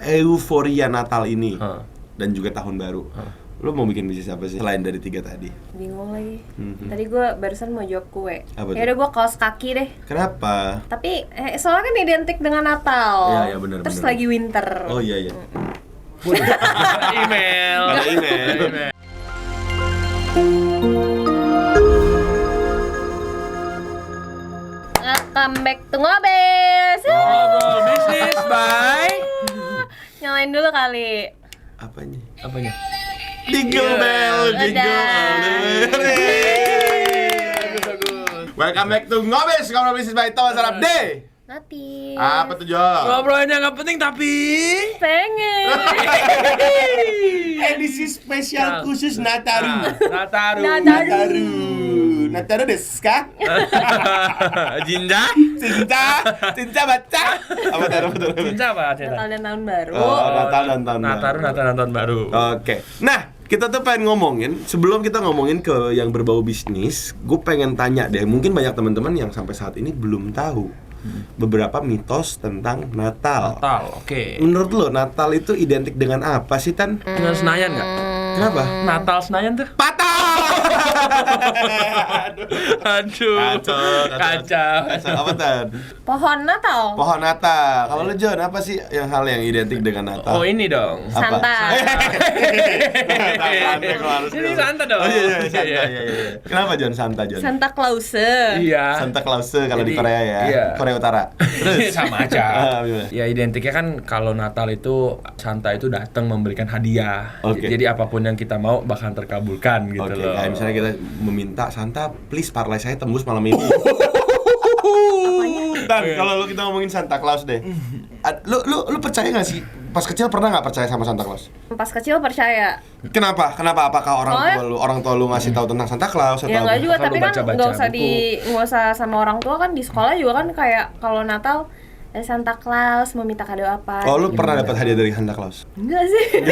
euforia Natal ini dan juga tahun baru, lo mau bikin bisnis apa sih selain dari 3 tadi? Bingung lagi. Tadi gue barusan mau jawab kue. Apa Ya udah gue kaos kaki deh. Kenapa? Tapi soalnya kan identik dengan Natal. Iya, benar. Terus lagi winter. Oh iya. Email. Ada email. Welcome back to Ngobes. Ngobrol bisnis by. Nyalain dulu kali. Apanya? Jingle bell. Welcome back to Ngobes, Ngobrol Bisnis by Thomas Arabde. Nati. Apa tuh, Jo? Ngobrolnya nggak penting tapi Pengen. Edisi spesial khusus Nataru. Nataru desu ka? Jinja? Cinta baca. Apa tuh? Jinja apa? Natal dan tahun baru. Natal dan tahun Natal dan tahun baru. Oke. Nah, kita tuh pengen ngomongin, sebelum kita ngomongin ke yang berbau bisnis, gue pengen tanya deh, mungkin banyak teman-teman yang sampai saat ini belum tahu beberapa mitos tentang Natal. Oke. Menurut lo, Natal itu identik dengan apa sih, Tan? Dengan Senayan nggak? Kenapa? Natal Senayan tuh? Patah! Aduh. Kacau. Apa, Tan? Pohon Natal. Pohon Natal. Kalau lo, John, apa sih hal yang identik dengan Natal? Oh ini dong. Apa? Santa. Ini Santa dong. Oh iya, Santa. Iya. Kenapa, John? Santa, John? Santa Claus. Iya. Santa Claus kalau di Jadi, Korea ya. iya. Korea Utara. Terus sama aja. gimana? Ya identiknya kan kalau Natal itu Santa itu datang memberikan hadiah. Oke. Jadi apapun yang kita mau bakal terkabulkan gitu Oke, loh. kayak misalnya kita meminta Santa, please parlay saya tembus malam ini. Dan kalau kita ngomongin Santa Claus deh, lu percaya nggak sih? Pas kecil pernah nggak percaya sama Santa Claus? Pas kecil percaya. Kenapa? Apakah orang tua lu ngasih tahu tentang Santa Claus atau Ya nggak apa? juga, Kan tapi lu kan baca-baca nggak usah sama orang tua kan, di sekolah juga kan kayak kalau Natal Santa Claus mau minta kado apa. Oh, lu gitu. pernah dapat hadiah dari Santa Claus? Enggak sih.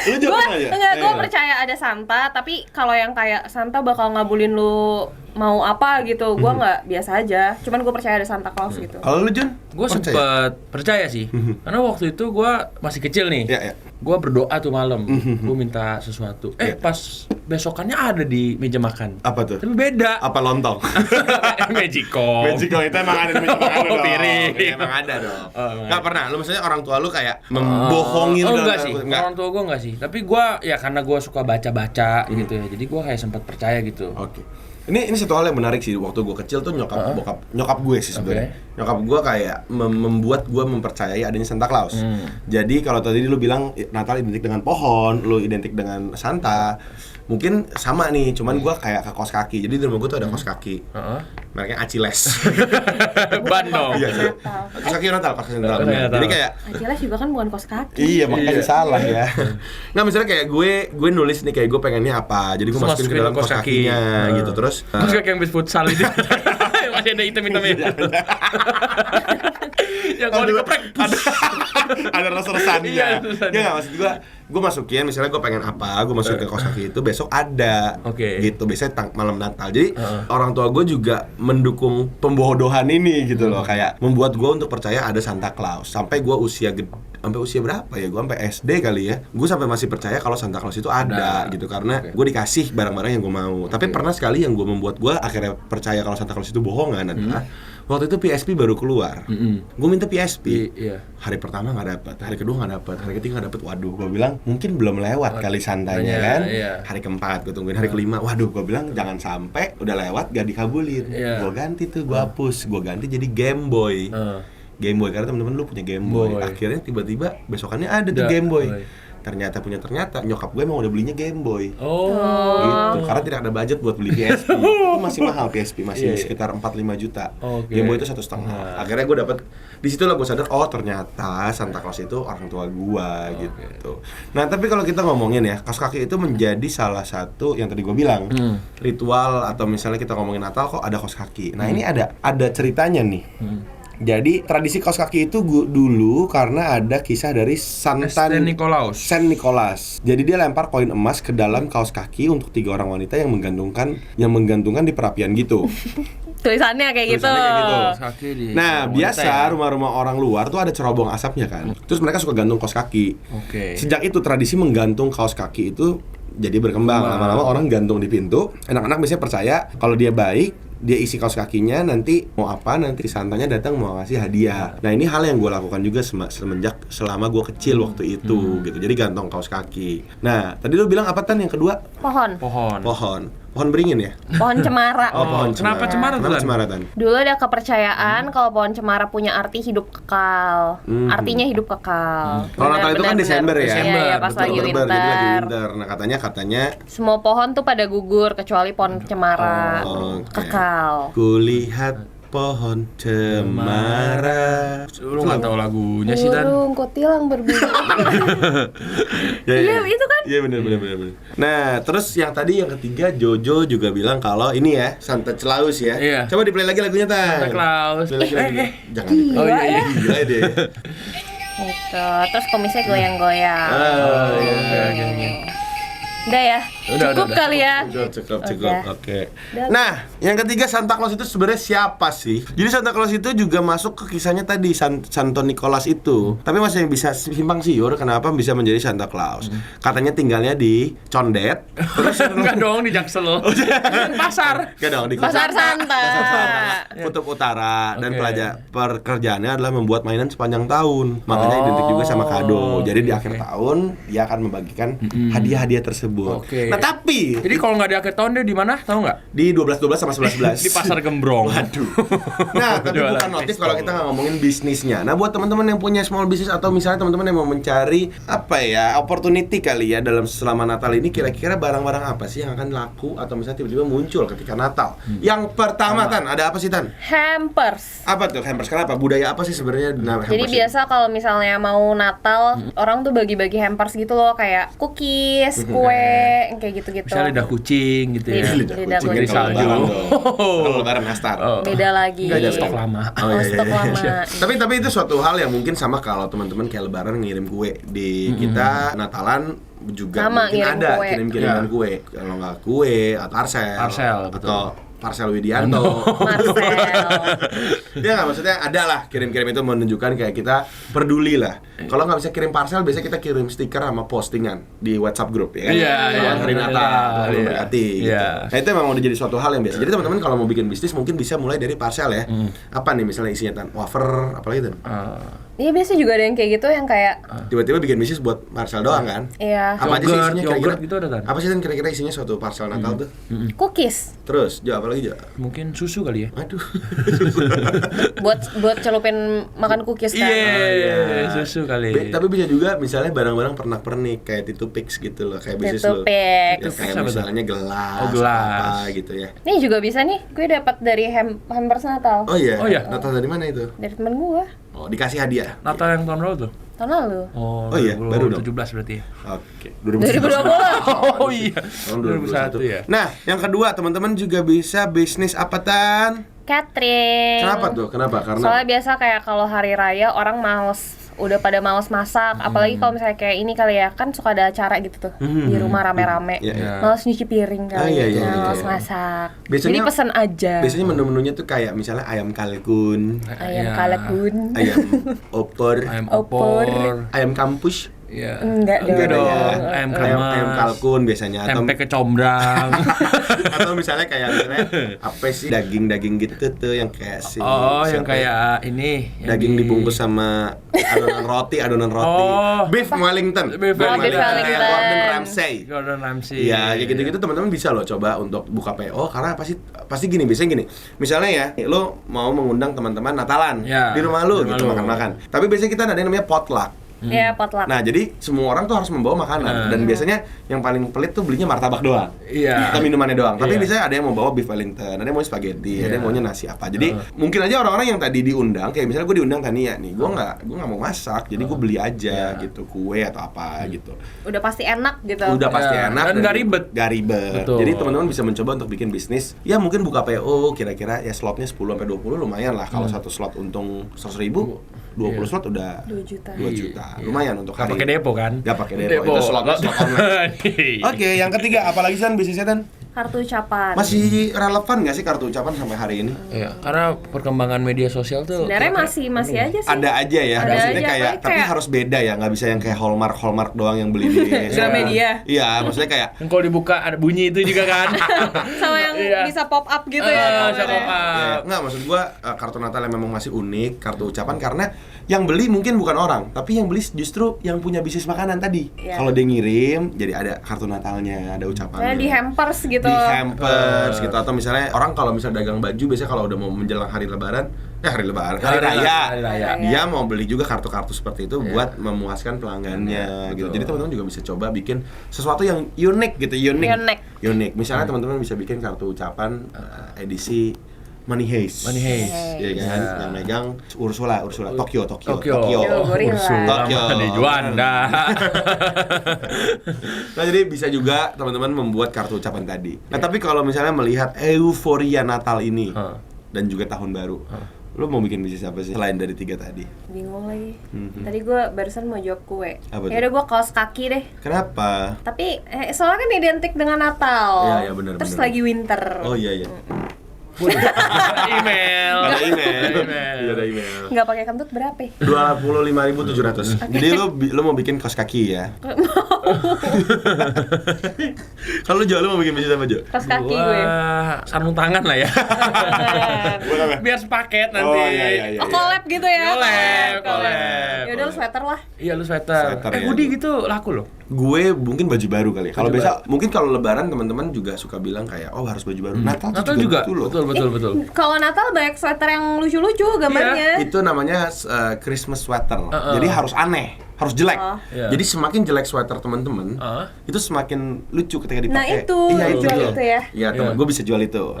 Lu juga pernah ya? Gue percaya ada Santa, tapi kalau yang kayak Santa bakal ngabulin lu mau apa gitu, gue nggak, biasa aja. Cuman gue percaya ada Santa Claus gitu. Kalau lu, John? Gue sempet percaya sih, karena waktu itu gue masih kecil nih. Iya. Gue berdoa tuh malam, gue minta sesuatu. Pas besokannya ada di meja makan. Apa tuh? Tapi beda. Apa lontong? Magicom. Magicom itu emang ada di meja makan lu dong. Piring. Iya, emang ada dong. Oh, Nggak pernah, lu maksudnya orang tua lu kayak membohongin Oh dalam enggak tanda sih, kutip? Nggak. orang tua gue enggak sih. Tapi gue ya karena gue suka baca-baca gitu ya. Jadi gue kayak sempat percaya gitu. Oke. Ini satu hal yang menarik sih, waktu gue kecil tuh nyokap gue sih sebenarnya. Nyokap gue kayak membuat gue mempercayai adanya Santa Claus. Jadi kalau tadi lu bilang Natal identik dengan pohon, lu identik dengan Santa, mungkin sama nih, cuman gue kayak ke kaos kaki. Jadi di rumah gue tuh ada kaos kaki. Mereknya Aciles. Bandung. Iya. Natal. Kaos kaki Natal. Natal. Jadi kayak Jelas juga kan bukan kos kaki. iya, makanya salah ya. Nah, misalnya kayak gue nulis nih kayak gue pengennya apa. Jadi gue masukin ke dalam kaos kakinya gitu. Terus Terus kayak yang bis futsal itu. Masih ada item-itemnya. Yang kalau dikeprek ada rasa-rasanya. Iya, Ya nggak, maksud gue masukin, misalnya gue pengen apa, gue masukin ke kaos kaki itu, besok ada. Oke. Gitu, biasanya malam Natal. Jadi orang tua gue juga mendukung pembodohan ini gitu loh, kayak membuat gue untuk percaya ada Santa Claus. Sampai gue sampai usia berapa ya? Gue sampai SD kali ya. Gue sampai masih percaya kalau Santa Claus itu ada gitu, karena gue dikasih barang-barang yang gue mau. Tapi pernah sekali yang gue membuat gue akhirnya percaya kalau Santa Claus itu bohongan adalah waktu itu PSP baru keluar. Gue minta PSP. Iya. Hari pertama nggak dapat, hari kedua nggak dapat, hari ketiga nggak dapat. Waduh, gue bilang mungkin belum lewat kali Santanya kan. Iya. Hari keempat gue tungguin, hari kelima, waduh, gue bilang jangan sampai udah lewat gak dikabulin. Iya. Gue ganti tuh, gue hapus, gue ganti jadi Game Boy. Game Boy, karena temen-temen lu punya Game Boy. Akhirnya tiba-tiba besokannya ada tuh Game Boy. Ternyata nyokap gue emang udah belinya Game Boy. Gitu, karena tidak ada budget buat beli PSP. Itu masih mahal PSP, masih sekitar 4-5 juta. Game Boy itu 1,5. Akhirnya gue dapet, di situ lah gue sadar, oh ternyata Santa Claus itu orang tua gue gitu. Nah, tapi kalau kita ngomongin ya, kaos kaki itu menjadi salah satu yang tadi gue bilang ritual, atau misalnya kita ngomongin Natal kok ada kaos kaki. Nah, ini ada ceritanya nih. Jadi tradisi kaos kaki itu dulu karena ada kisah dari Saint Nicholas. Jadi dia lempar koin emas ke dalam kaos kaki untuk 3 orang wanita yang menggantungkan di perapian gitu. tulisannya kayak gitu. Kaos kaki di Nah, biasa hotel. rumah-rumah orang luar tuh ada cerobong asapnya kan. Terus mereka suka gantung kaos kaki. Oke. Sejak itu tradisi menggantung kaos kaki itu jadi berkembang. Lama-lama orang gantung di pintu. Anak-anak biasanya percaya kalau dia baik, dia isi kaos kakinya, nanti mau apa, nanti santanya datang mau ngasih hadiah. Nah, ini hal yang gue lakukan juga semenjak selama gue kecil waktu itu gitu. Jadi gantung kaos kaki. Nah, tadi lu bilang apa Tan yang kedua? Pohon. Pohon beringin ya? Pohon cemara. Pohon Kenapa cemara tuh, Kenapa Tan? cemara Tan? Dulu ada kepercayaan kalau pohon cemara punya arti hidup kekal. Artinya hidup kekal. Kalau Natal itu kan Desember ya? Iya, iya, pas lagi Oktober, jadi lagi winter. winter. Nah, katanya Semua pohon tuh pada gugur kecuali pohon cemara. oke. Kekal. Kulihat pohon cemara. Lu nggak tahu lagunya sih, Tan? Burung kutilang berbunyi. Iya, itu kan. Iya benar. Nah, terus yang tadi yang ketiga Jojo juga bilang kalau ini ya Santa Claus ya. Iya. Coba di play lagi lagunya Tan. Santa Claus. Play lagi lagunya. Jangan. Gila Oh, iya, ya. Gila deh. Gitu. Terus kumisnya goyang-goyang. Iya. Udah ya? Udah, Cukup udah. kali ya? Cukup. Udah. Oke. Udah. Nah, yang ketiga Santa Claus itu sebenarnya siapa sih? Jadi Santa Claus itu juga masuk ke kisahnya tadi Santo Nicholas itu. Tapi masih yang bisa simpang siur kenapa bisa menjadi Santa Claus. Katanya tinggalnya di Condet. Terus Enggak dong di Jaksel. Pasar. Enggak dong di Pasar Santa. Kutub Utara dan Oke. pekerjaannya adalah membuat mainan sepanjang tahun. Makanya identik juga sama kado. Jadi di akhir tahun dia akan membagikan hadiah-hadiah tersebut. Oke. Nah, tapi Jadi kalau nggak di akhir tahun dia di mana? Tahu nggak? di 12-12 sama 11-11 Di Pasar Gembrong. Waduh. Nah, tapi Jualan bukan notif pistol. kalau kita nggak ngomongin bisnisnya. Nah, buat teman-teman yang punya small business atau misalnya teman-teman yang mau mencari apa ya, opportunity kali ya dalam selama Natal ini, kira-kira barang-barang apa sih yang akan laku atau misalnya tiba-tiba muncul ketika Natal? Yang pertama Tan, ada apa sih Tan? Hampers. Apa tuh hampers? Kenapa? Budaya apa sih sebenarnya hampers? Jadi biasa kalau misalnya mau Natal, orang tuh bagi-bagi hampers gitu loh, kayak cookies, kue, kayak gitu-gitu. Misalnya lidah kucing gitu ya. Lidah kucing. Beli salju. Kalau lebaran nastar. Beda lagi. Nggak ada stok lama. Oh, iya, stok iya, iya. lama. Tapi itu suatu hal yang mungkin sama kalau teman-teman kayak lebaran ngirim kue di kita Natalan juga Sama, mungkin ngirim ada kue. kirim-kiriman Ya. kue. Kalau nggak kue atau Parcel, betul. atau Parcel Widianto. Marcel. Ya nggak, maksudnya ada lah kirim-kirim itu menunjukkan kayak kita peduli lah. Kalau nggak bisa kirim parcel, biasanya kita kirim stiker sama postingan di WhatsApp grup ya kan. Iya, Selamat iya, hari iya, Natal, iya, Tuhan iya. memberkati. Gitu. Iya. Nah itu memang udah jadi suatu hal yang biasa. Jadi teman-teman kalau mau bikin bisnis mungkin bisa mulai dari parcel ya. Apa nih misalnya isinya Tan? Wafer, apalagi Tan? Iya, biasa juga ada yang kayak gitu, yang kayak Tiba-tiba bikin bisnis buat parcel doang kan? iya, Apa aja sih isinya kira-kira? Yogurt gitu ada, Tan? Apa sih Tan kira-kira isinya suatu parcel Natal tuh? cookies Terus, Jo, apa lagi Jo? Mungkin susu kali ya. Aduh. buat celupin makan cookies kan. Iya, susu kali. Tapi bisa juga misalnya barang-barang pernak-pernik kayak Titupix gitu loh, kayak bisnis lo. Titupix. Ya, kayak Apa tuh? misalnya gelas, Oh, gelas. apa gitu ya. Nih juga bisa nih, gue dapat dari hampers Natal. Oh iya. Oh iya. Natal dari mana itu? Dari temen gue Oh, dikasih hadiah. Natal yang tahun lalu tuh. tahun lalu. Oh iya, baru dong. 17 berarti ya. Oke. 2020. Oh iya. Tahun 2021 ya. Nah, yang kedua teman-teman juga bisa bisnis apa Tan? Catering. Kenapa tuh? Kenapa? Karena Soalnya biasa kayak kalau hari raya orang udah pada males masak, apalagi kalau misalnya kayak ini kali ya, kan suka ada acara gitu tuh di rumah rame-rame, Iya, iya. males nyuci piring kali, iya, iya, males iya. masak. Biasanya- Jadi pesan aja. biasanya menu-menunya tuh kayak misalnya ayam kalkun, Ayam Iya. kalkun. ayam opor, Ayam Opor. opor. ayam kampus. Iya. Enggak Enggak dong. ada ya. Ayam ayam kremes. kalkun biasanya atau Tempe kecombrang. atau misalnya kayak misalnya apa sih daging gitu tuh yang kayak si Oh, yang siapa ya? kayak ini yang daging di- dibungkus sama adonan roti. Oh. Beef Wellington. Beef Wellington. Kayak Gordon Ramsay. Gordon Ramsay. Iya, kayak gitu-gitu teman-teman bisa loh coba untuk buka PO karena pasti gini, biasanya gini. Misalnya ya, lo mau mengundang teman-teman Natalan Ya, di rumah lo di rumah gitu lo. makan-makan. Tapi biasanya kita ada yang namanya potluck. Iya, potluck. Nah, jadi semua orang tuh harus membawa makanan dan biasanya yang paling pelit tuh belinya martabak doang. Iya. Atau minumannya doang. Tapi Iya. biasanya ada yang mau bawa beef Wellington, ada yang mau spaghetti, ada yang Iya. maunya nasi apa. Jadi mungkin aja orang-orang yang tadi diundang, kayak misalnya gue diundang Tania nih, gue nggak mau masak, jadi gue beli aja gitu kue atau apa gitu. Udah pasti enak gitu. Udah pasti Ya, enak dan nggak ribet. Gak ribet. Betul. Jadi teman-teman bisa mencoba untuk bikin bisnis. Ya mungkin buka PO kira-kira ya slotnya 10 sampai 20 lumayan lah. Kalau satu slot untung 100.000, 20 slot udah 2 juta. 2 juta. Lumayan untuk Nggak hari. pakai depo kan? Nggak pakai depo. Itu slot online. Oke. Oke, yang ketiga apalagi San bisnisnya Tan? Kartu ucapan. Masih relevan nggak sih kartu ucapan sampai hari ini? Iya, karena perkembangan media sosial tuh Sebenarnya masih aja sih. Ada aja ya, Ada maksudnya aja, kayak tapi kayak- harus beda ya, nggak bisa yang kayak Hallmark doang yang beli di Gramedia. Iya, maksudnya kayak yang kalau dibuka ada bunyi itu juga kan. Sama yang Iya. bisa pop up gitu ya. Bisa gambarnya. pop up. ya, nggak maksud gua kartu Natal yang memang masih unik, kartu ucapan karena yang beli mungkin bukan orang, tapi yang beli justru yang punya bisnis makanan tadi. Iya. Kalau dia ngirim, jadi ada kartu Natalnya, ada ucapannya. Nah, di hampers gitu. Di hampers gitu, atau misalnya orang kalau misalnya dagang baju biasanya kalau udah mau menjelang hari lebaran, hari raya, dia mau beli juga kartu-kartu seperti itu buat memuaskan pelanggannya gitu. Jadi teman-teman juga bisa coba bikin sesuatu yang unik gitu, unik. Misalnya teman-teman bisa bikin kartu ucapan edisi Money Heist. Iya kan? Yang megang Ursula, Tokyo. Gorilla. Di Juanda. Nah, jadi bisa juga teman-teman membuat kartu ucapan tadi. Nah, tapi kalau misalnya melihat euforia Natal ini dan juga tahun baru, lo mau bikin bisnis apa sih selain dari 3 tadi? Bingung lagi. Tadi gue barusan mau jawab kue. Apa tuh? Ya udah gue kaos kaki deh. Kenapa? Tapi soalnya kan identik dengan Natal. Iya, benar. Terus lagi winter. Oh iya. Email. Ada email. Iya, ada email. Nggak pakai kentut berapa? 25.700. Jadi lo mau bikin kaos kaki ya? Kalau Jo, lo mau bikin bisnis apa Jo? Kaos kaki gue. Sarung tangan lah ya. Biar sepaket nanti. Oh iya. Oh, collab gitu ya? Collab. Ya udah lu sweater lah. Iya, lu sweater. Sweater, ya. Hoodie gitu laku loh. Gue mungkin baju baru kali ya. Kalau Baju biasa mungkin kalau lebaran teman-teman juga suka bilang kayak harus baju baru. Natal juga. gitu loh. Betul. Kalau Natal banyak sweater yang lucu-lucu gambarnya. Itu namanya Christmas sweater. Jadi harus aneh, harus jelek. Iya. Jadi semakin jelek sweater teman-teman, itu semakin lucu ketika dipakai. Nah itu, Iya jual itu ya. Iya, teman gue bisa jual itu.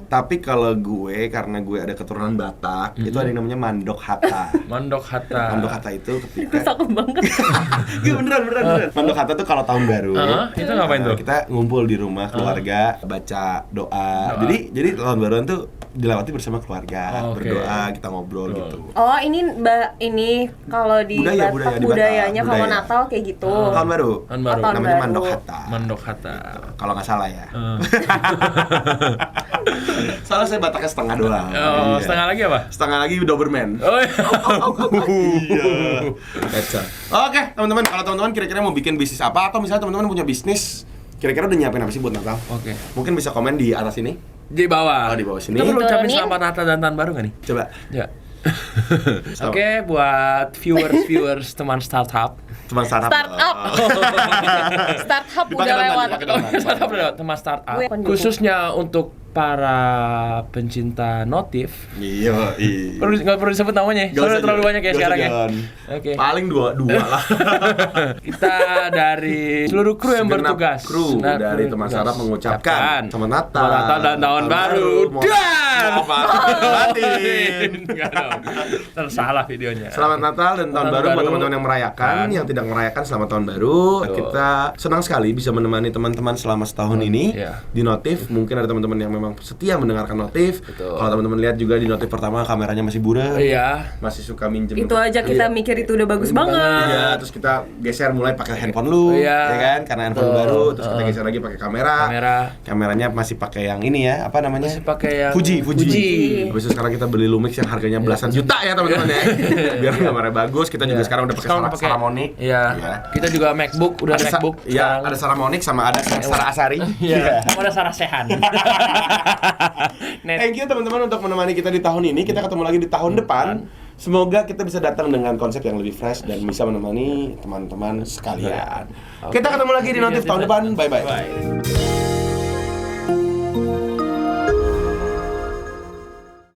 Tapi kalau gue karena gue ada keturunan Batak, itu ada yang namanya mandok hatta. Mandok hatta. Mandok hatta itu ketika Cakep banget. Gak beneran. Mandok hatta tuh kalau tahun baru. Itu ngapain tuh? Kita ngumpul di rumah keluarga, baca doa. Jadi tahun baruan tuh dilewati bersama keluarga, berdoa, kita ngobrol gitu. Oh ini kalau di Budaya, Batak di Batak, budayanya kalau budaya. Natal kayak gitu. Tahun baru. Tahun baru. Tahun Namanya baru. mandok hatta. Mandok hatta. Kalau nggak salah ya. Salah saya Bataknya setengah doang. Oh, Iya. setengah lagi apa? Setengah lagi Doberman. Oh, Iya. Kacau. Oke, teman-teman, kalau teman-teman kira-kira mau bikin bisnis apa atau misalnya teman-teman punya bisnis, kira-kira udah nyiapin apa sih buat Natal? Oke. Mungkin bisa komen di atas ini. Di bawah. Oh, di bawah sini. Kita perlu ucapin Turunin. selamat Natal dan tahun baru nggak nih? Coba. Ya. Oke, buat viewers teman startup. Cuma startup. Startup Dipakai udah tangan, lewat. dipakai tangan. Startup lewat teman startup. Gue pendukung. Khususnya untuk para pencinta notif. Iya. Nggak perlu disebut namanya. Soalnya terlalu banyak ya sekarang ya. Oke. Paling dua lah. Kita dari seluruh kru yang Segenap bertugas. kru Nah, dari kru teman bertugas. startup mengucapkan selamat Natal. Selamat Natal dan tahun baru. Dan batin. Nggak dong. Tersalah videonya. Selamat Natal dan tahun Tahun baru buat baru. teman-teman yang merayakan, yang tidak merayakan selamat tahun baru. Kita senang sekali bisa menemani teman-teman selama setahun ini Iya. di Notif. Mungkin ada teman-teman yang memang setia mendengarkan Notif. Betul. Kalau teman-teman lihat juga di Notif pertama kameranya masih buram. Iya. Masih suka minjem. Itu aja kita mikir itu udah bagus banget. Iya, terus kita geser mulai pakai handphone lu, Iya. ya kan? Karena handphone Betul. baru, terus kita geser lagi pakai kamera. Kameranya masih pakai yang ini ya, apa namanya? Masih pakai yang Fuji. Fuji. Habis itu sekarang kita beli Lumix yang harganya belasan juta ya teman-teman ya. Biar kameranya bagus, kita juga sekarang udah pakai Saramonic. Iya. Kita juga MacBook, udah MacBook. Iya, ada Saramonic sama ada Sarah Asari. Iya. Ada Sarah Sehan. Thank you teman-teman untuk menemani kita di tahun ini. Kita ketemu lagi di tahun depan. Semoga kita bisa datang dengan konsep yang lebih fresh dan bisa menemani teman-teman sekalian. Kita ketemu lagi di Notif tahun depan. Bye-bye.